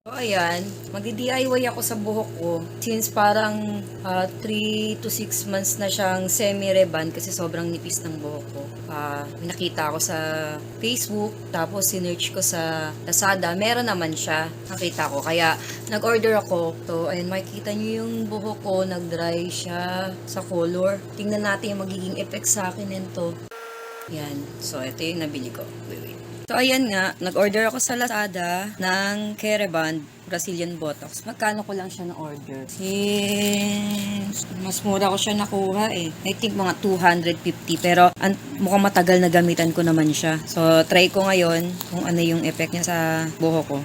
So, ayan, magdi-DIY ako sa buhok ko. Since parang 3 to 6 months na siyang semi-rebond kasi sobrang nipis ng buhok ko. Nakita ko sa Facebook, tapos sinearch ko sa Lazada. Meron naman siya, nakita ko. Kaya nag-order ako. So, ayan, makikita nyo yung buhok ko, nag-dry siya sa color. Tingnan natin yung magiging effect sa akin nito. Yan. So, ito yung nabili ko. Wait. So, ayan nga, nag-order ako sa Lazada ng Kereband Brazilian Botox. Magkano ko lang siya na-order? Since mas mura ko siya nakuha eh. I think mga 250. Pero mukhang matagal na gamitan ko naman siya. So, try ko ngayon kung ano yung effect niya sa buhok ko.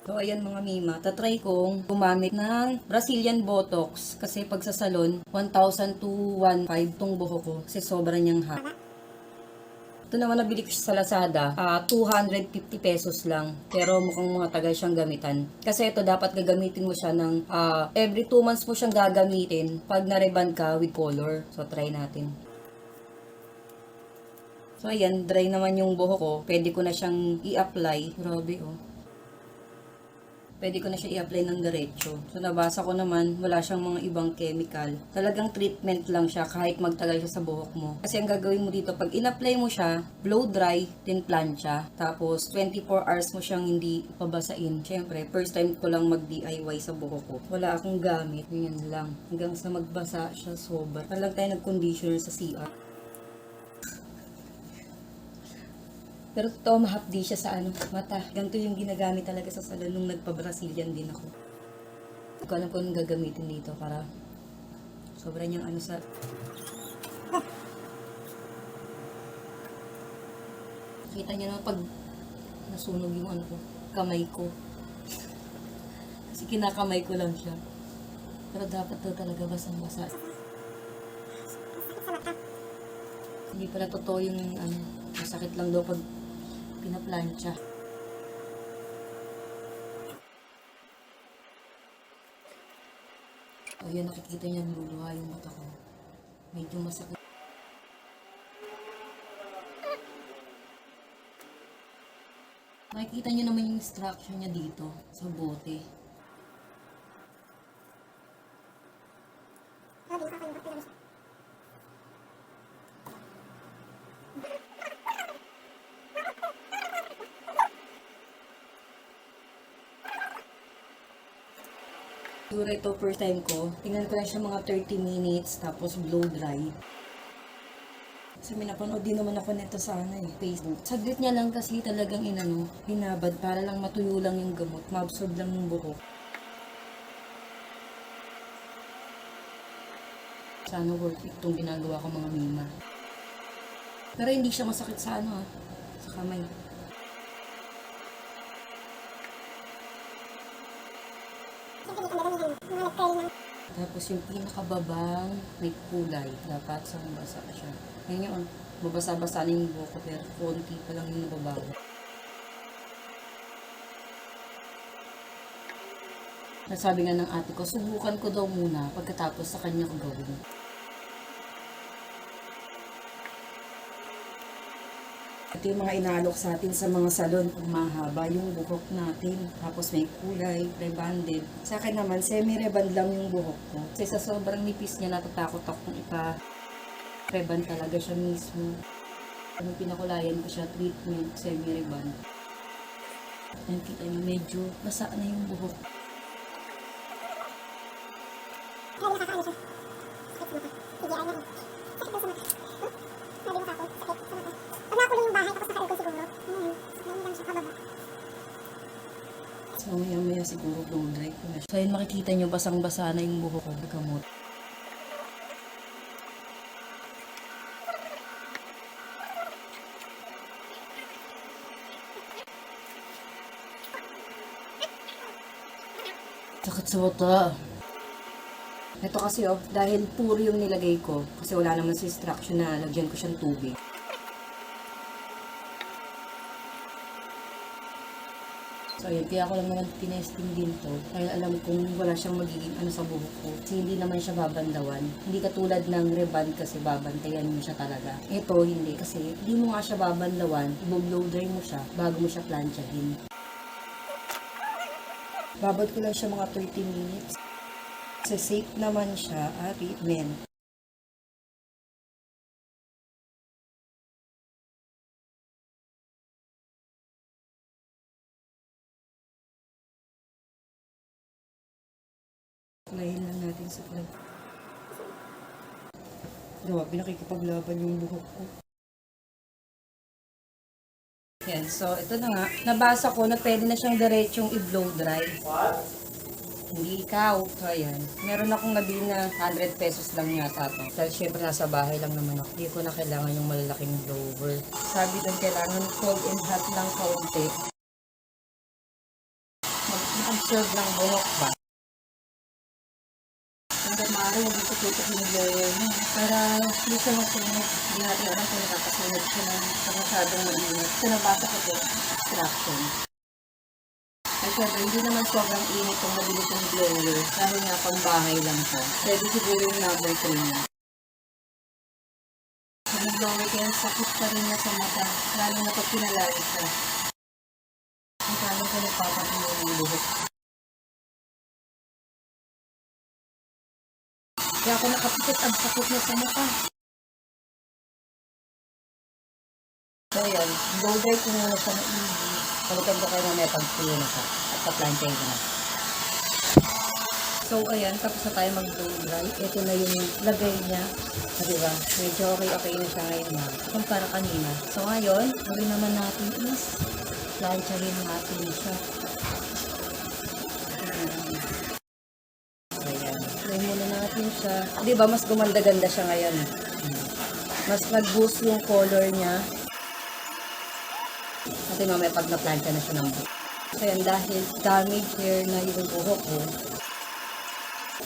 So, ayan mga mima, tatry kong gumamit ng Brazilian Botox. Kasi pag sa salon, 1,000 to 1,500 tong buhok ko. Kasi sobrang niyang haba. Ito naman nabili ko siya sa Lazada, 250 pesos lang. Pero mukhang mga tagal siyang gamitan. Kasi ito dapat gagamitin mo siya ng every 2 months mo siyang gagamitin pag na-rebond ka with color. So try natin. So ayan, dry naman yung buhok ko. Pwede ko na siyang i-apply. Grabe oh. Pwede ko na siya i-apply ng diretso. So, nabasa ko naman, wala siyang mga ibang chemical. Talagang treatment lang siya kahit magtagal siya sa buhok mo. Kasi ang gagawin mo dito, pag in-apply mo siya, blow dry, then plancha. Tapos, 24 hours mo siyang hindi pabasain. Siyempre, first time ko lang mag-DIY sa buhok ko. Wala akong gamit. Ganyan lang. Hanggang sa magbasa siya sobra. Talag tayo nag-conditioner sa CR. Pero totoo, mahapdi siya sa mata. Ganito yung ginagamit talaga sa salon nung nagpa-Brazilian din ako. Hindi ko alam kung anong gagamitin dito para sobrang niyang sa... Kita niyo na pag nasunog yung kamay ko. Kasi kinakamay ko lang siya. Pero dapat daw talaga basang-basa. Hindi pala totoo yung masakit lang daw pag pinaplancha. Ayan, nakikita niya luluha yung mata ko. Medyo masakit. Nakikita niyo naman yung structure niya dito sa bote. Siguro ito first time ko. Tingnan ko lang siya mga 30 minutes tapos blow dry. Kasi may napanood din naman ako nito sa Facebook. Saglit niya lang kasi talagang binabad para lang matuyo lang yung gamot. Ma-absorb lang yung buhok. Sana worth it itong ginagawa ko mga mima. Pero hindi siya masakit sa sa kamay. Tapos yung pinakababang may kulay, dapat sa basa siya. Ngayon, mabasa-basa na yung buhok ko pero konti pa lang yung nababago. Nasabi nga ng ate ko, subukan ko daw muna pagkatapos sa kanya ko gawin. Ito yung mga inaalok sa atin sa mga salon. Mahaba yung buhok natin. Tapos may kulay, rebanded. Sa akin naman, semi-reband lang yung buhok ko. Kasi sa sobrang nipis niya, natatakot akong ipa-reband talaga siya mismo. Anong pinakulayan ko siya, treatment, semi-reband. Yan, kita niyo, medyo basa na yung buhok. Kaya nakakaano siya. Sakit sa mata. Sige, ano. Sakit daw sa mata. Sabi mo sa akin, sakit sa mata. Pag nakulo yung bahay, tapos naka-aircon siguro. Ngayon lang siya kababa. So, maya siguro blow dry ko na siya. So, yun makikita nyo, basang-basa na yung buhok ko. Gamot. Sakit sa mata. Ito kasi dahil puro yung nilagay ko, kasi wala naman sa instruction na lagyan ko siyang tubig. So yun, kaya ako lang naman tinesting din to. Kaya alam kong wala siyang magiging sa buhok ko. Kasi hindi naman siya babandawan. Hindi katulad ng reband kasi babantayan mo siya talaga. Ito hindi kasi hindi mo nga siya babandawan, i-blow dry mo siya bago mo siya planchahin. Babad ko lang siya mga 30 minutes. Kasi safe naman siya at treatment. Lahin lang natin sa vlog. Grabe, nakikipaglaban yung buhok ko. Yan, so ito na nga. Nabasa ko na pwede na siyang diretsong i-blow dry. Hindi ikaw. So, ayan. Meron akong nabili na 100 pesos lang yata to. Dahil syempre nasa bahay lang naman ako. Hindi ko na kailangan yung malalaking blower. Sabi doon kailangan cold and hot lang kaunti. Mag-absorb ng buhok ba? Hanggang maaari, hindi ko tutok yung blower mo. Para hindi siya magsunod. Hindi natin alam kung nakakasunod siya ng masyadong mainit. So, nabasa ko din. Extraction. Ay, syempre, hindi naman sobrang init kung mabili kong blower. Dahil nga pang bahay lang siya. Pwede siguro yung number 3 niya. Kung mag-blower kaya sakit pa rin niya sa mata. Lalo na pag pinalawit siya. Ang kaya ko nagpapatuloy ng buhok. Kaya ako nakapikit ang sakit niya sa mata. So yan, blow dry ko muna siya ng easy. Balikan ko kayo mamaya pag-tuyo na siya. At pa-plancha ko na. So ayan, tapos na tayo mag-blow dry. Ito na yung lagay niya. Diba? Medyo okay na siya ngayon na. Kumpara kanina. So ngayon, gawin naman natin is plancha rin natin siya. Ayan. Try muna natin siya. Diba, mas gumanda-ganda siya ngayon. Mas nag-boost yung color niya. At mamaya pag na-plancha na siya ng buhok. Ayan, dahil damage hair na yung buhok ko.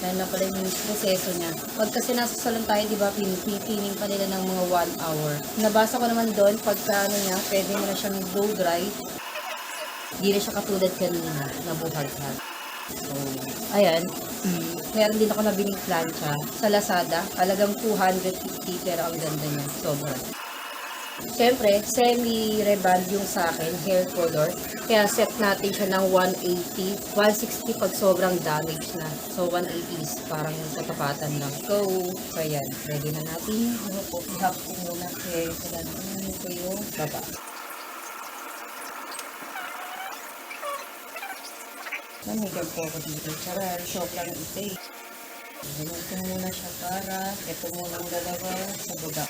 Dahil na pala yung proseso niya. Pag kasi nasa salon tayo, di ba, pinipining pa nila ng mga 1 hour. Nabasa ko naman doon, pagka ano niya, pwede mo na siyang blow dry. Hindi na siya katulad kanina, nabuhag-hag. So, ayan. Meron din ako nabiling plancha sa Lazada. Talagang 250, pero ang ganda niya. Sobra. Siyempre, semi-reband yung sa akin, hair color. Kaya set natin siya ng 180. 160 pag sobrang damage na. So, 180 is parang sa tapatan lang. So, ayan. Ready na natin. I-hap ko muna. Okay, kailangan ko yung baba. Namigal po ako dito. Tara, shock lang ito eh. Ganun ko muna siya para ito muna ang dalawa sa baba.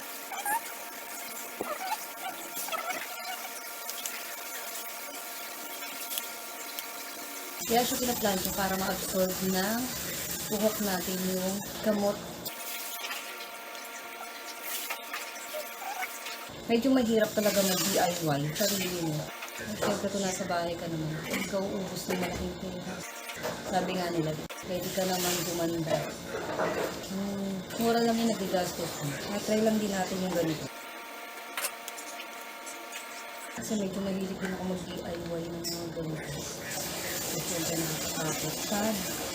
Kaya siya pinaplancha para ma-absorb ng buhok natin yung gamot. Medyo mahirap talaga mag-DIY. Sarili mo. Siyempre kung nasa bahay ka naman, ikaw ubus ng malaking pera. Sabi nga nila, pwede ka naman gumanda. Mura lang yung nagigastos mo. Try lang din natin yung ganito. Kasi medyo mahilig din ako mag-DIY ng mga ganito. At siyempre nakakapos sa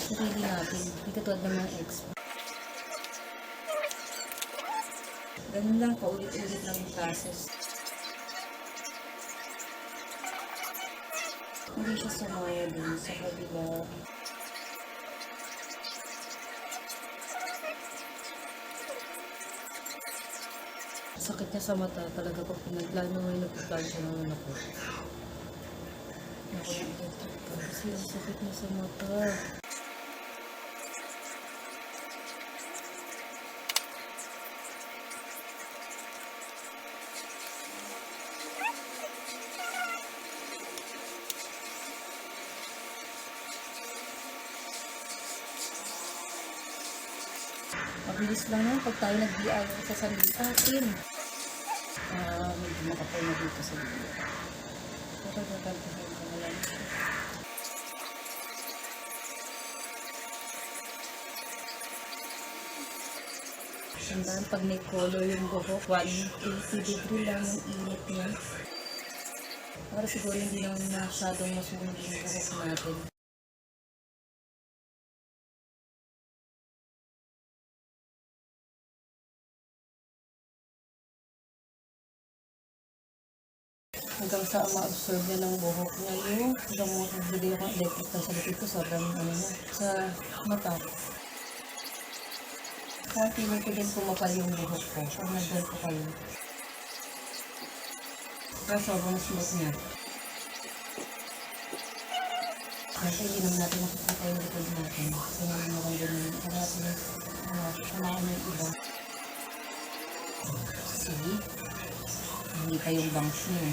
sarili natin. Hindi katulad ng mga expert. Ganun lang, paulit-ulit lang yung process. Hindi siya sumaya din sa kabila. Sakit niya sa mata talaga pag pinaglano ngayon nagpa-plancha naman ako. Ako yung electric pa kasi ang sakit niya sa mata. Mabilis lang yan pag tayo nag-DIY sa sarili atin. Medyo makapal na dito sa video. Pero gagawin ko na lang. Sandaan pag may color yung buhok, 180 degree lang yung init niya. Para siguro hindi naman masyadong masunog yung buhok natin. hanggang sa ma-absorb niya ng buhok niya yung gamot. Nagbigay ako ng electric sa likod ko, sobrang ano na, sa mata. Konti-unti din pumapal yung buhok ko pag nagganto kayo. Pero sobrang smooth niya. Kasi hindi naman natin makikita yung likod natin. Kasi naman naman ganun. Para at least, kailangan yung iba. See? Hindi pa yung bangs niya.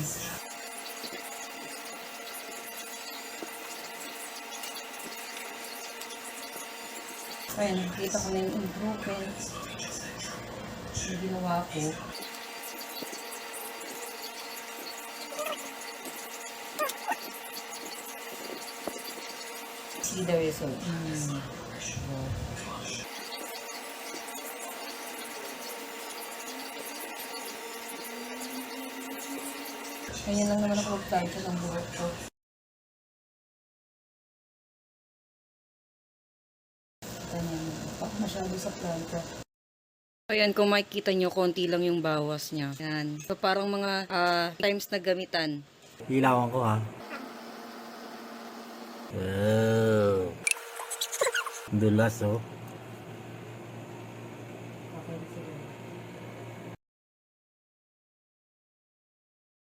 Kaya nakikita ko na yung improvement na ginawa ko. See the result. So, ganyan lang naman ako mag-plancha ng buhok ko. Pak masyado sa plancha. Ayan, kung makikita nyo, konti lang yung bawas niya. Ayan. So, parang mga times na gamitan. Hilawan ko ha. Oh. Dulas oh.